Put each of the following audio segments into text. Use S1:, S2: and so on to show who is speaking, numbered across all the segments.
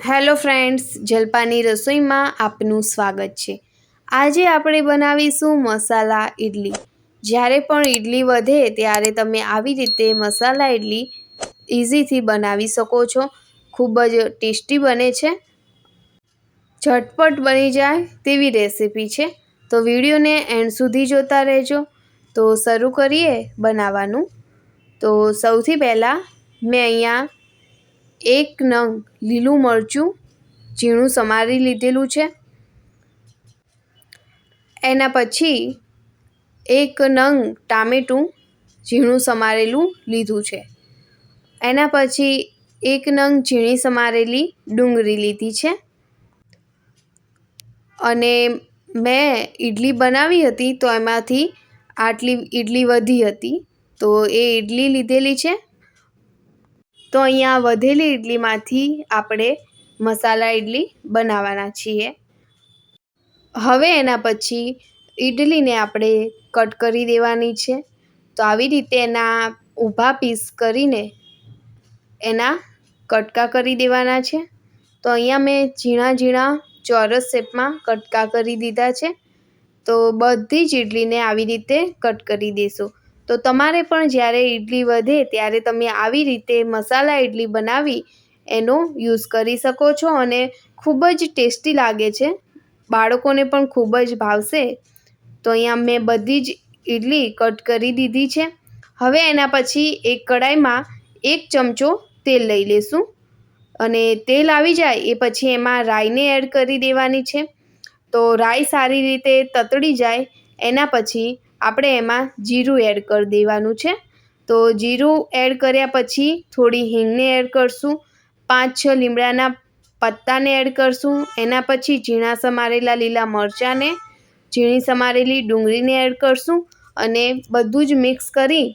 S1: Hello friends, જલપાની રસોઈમાં આપનું સ્વાગત છે। આજે આપણે બનાવીશું મસાલા ઇડલી। જ્યારે પણ ઇડલી વધે ત્યારે તમે આવી રીતે મસાલા ઇડલી ઇઝીથી બનાવી શકો છો। ખૂબ જ ટેસ્ટી બને છે, ઝટપટ બની જાય તેવી રેસીપી છે। તો વિડીયોને એન્ડ સુધી જોતા રહેજો। તો શરૂ કરીએ બનાવવાનું। તો સૌથી પહેલાં મેં અહીંયા 1 નંગ લીલું મરચું ઝીણું સમારી લીધેલું છે। એના પછી 1 નંગ ટામેટું ઝીણું સમારેલું લીધું છે। એના પછી 1 નંગ ઝીણી સમારેલી ડુંગળી લીધી છે। અને મેં ઇડલી બનાવી હતી તો એમાંથી આટલી ઇડલી વધી હતી, તો એ ઇડલી લીધેલી છે। તો અહીંયા વધેલી ઇડલીમાંથી આપણે મસાલા ઇડલી બનાવવાના છીએ। હવે એના પછી ઇડલીને આપણે કટ કરી દેવાની છે। તો આવી રીતે એના ઊભા પીસ કરીને એના કટકા કરી દેવાના છે। તો અહીંયા મેં ઝીણા ઝીણા ચોરસ શેપમાં કટકા કરી દીધા છે। તો બધી જ ઇડલીને આવી રીતે કટ કરી દેશો। તો તમારે પણ જ્યારે ઇડલી વધે ત્યારે તમે આવી રીતે મસાલા ઇડલી બનાવી એનો યુઝ કરી શકો છો અને ખૂબ જ ટેસ્ટી લાગે છે। બાળકોને પણ ખૂબ જ ભાવશે। તો અહીંયા મેં બધી જ ઇડલી કટ કરી દીધી છે। હવે એના પછી એક કડાઈમાં 1 ચમચો તેલ લઈ લેશું અને તેલ આવી જાય એ પછી એમાં રાઈને એડ કરી દેવાની છે। તો રાઈ સારી રીતે તતડી જાય એના પછી આપણે એમાં જીરું એડ કરી દેવાનું છે। તો જીરું એડ કર્યા પછી થોડી હિંગને એડ કરશું, 5-6 લીમડાના પત્તાને એડ કરશું। એના પછી ઝીણા સમારેલા લીલા મરચાંને, ઝીણી સમારેલી ડુંગળીને એડ કરશું અને બધું જ મિક્સ કરી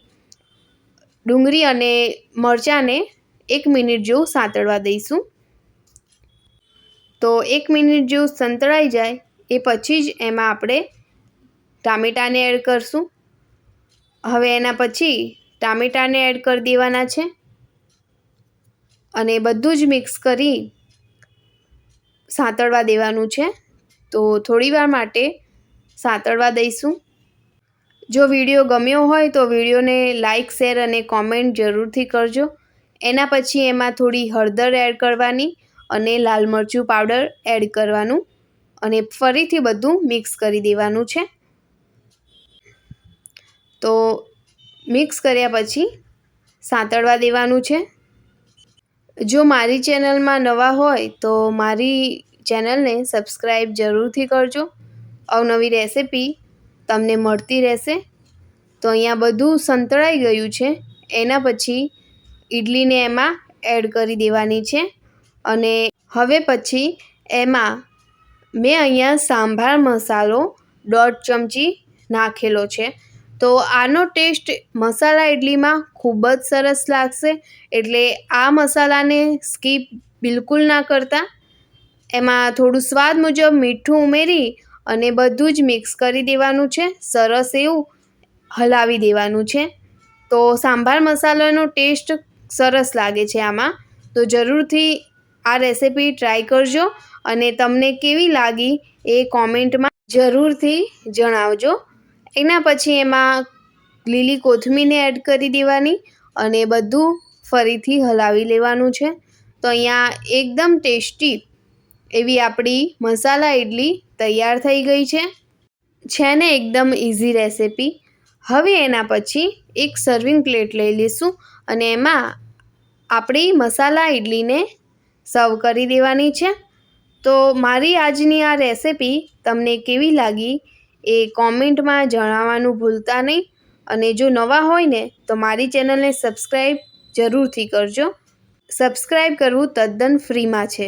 S1: ડુંગળી અને મરચાંને 1 મિનિટ જેવું સાંતળવા દઈશું। તો 1 મિનિટ જેવું સંતળાઈ જાય એ પછી જ એમાં આપણે ટામેટાને એડ કરશું। હવે એના પછી ટામેટાને એડ કરી દેવાના છે અને બધું જ મિક્સ કરી સાંતળવા દેવાનું છે। તો થોડીવાર માટે સાંતળવા દઈશું। જો વિડીયો ગમ્યો હોય તો વિડીયોને લાઇક, શેર અને કોમેન્ટ જરૂરથી કરજો। એના પછી એમાં થોડી હળદર એડ કરવાની અને લાલ મરચું પાવડર એડ કરવાનું અને ફરીથી બધું મિક્સ કરી દેવાનું છે। તો મિક્સ કર્યા પછી સાંતળવા દેવાનું છે। જો મારી ચેનલમાં નવા હોય તો મારી ચેનલને સબસ્ક્રાઈબ જરૂરથી કરજો। અવનવી રેસિપી તમને મળતી રહેશે। તો અહીંયા બધું સંતળાઈ ગયું છે। એના પછી ઇડલીને એમાં એડ કરી દેવાની છે અને હવે પછી એમાં મેં અહીંયા સાંભાર મસાલો 1.5 ચમચી નાખેલો છે। તો આનો ટેસ્ટ મસાલા ઇડલીમાં ખૂબ જ સરસ લાગશે, એટલે આ મસાલાને સ્કીપ બિલકુલ ના કરતા। એમાં થોડું સ્વાદ મુજબ મીઠું ઉમેરી અને બધું જ મિક્સ કરી દેવાનું છે, સરસ એવું હલાવી દેવાનું છે। તો સાંભાર મસાલાનો ટેસ્ટ સરસ લાગે છે આમાં। તો જરૂરથી આ રેસિપી ટ્રાય કરજો અને તમને કેવી લાગી એ કોમેન્ટમાં જરૂરથી જણાવજો। એના પછી એમાં લીલી કોથમીરને એડ કરી દેવાની અને બધું ફરીથી હલાવી લેવાનું છે। તો અહીંયા એકદમ ટેસ્ટી એવી આપણી મસાલા ઇડલી તૈયાર થઈ ગઈ છે ને એકદમ ઇઝી રેસિપી। હવે એના પછી એક સર્વિંગ પ્લેટ લઈ લઈશું અને એમાં આપણી મસાલા ઇડલીને સર્વ કરી દેવાની છે। તો મારી આજની આ રેસિપી તમને કેવી લાગી એ કોમેન્ટમાં જણાવવાનું ભૂલતા નહીં અને જો નવા હોય ને તો મારી ચેનલને સબસ્ક્રાઈબ જરૂરથી કરજો। સબસ્ક્રાઈબ કરવું તદ્દન ફ્રીમાં છે।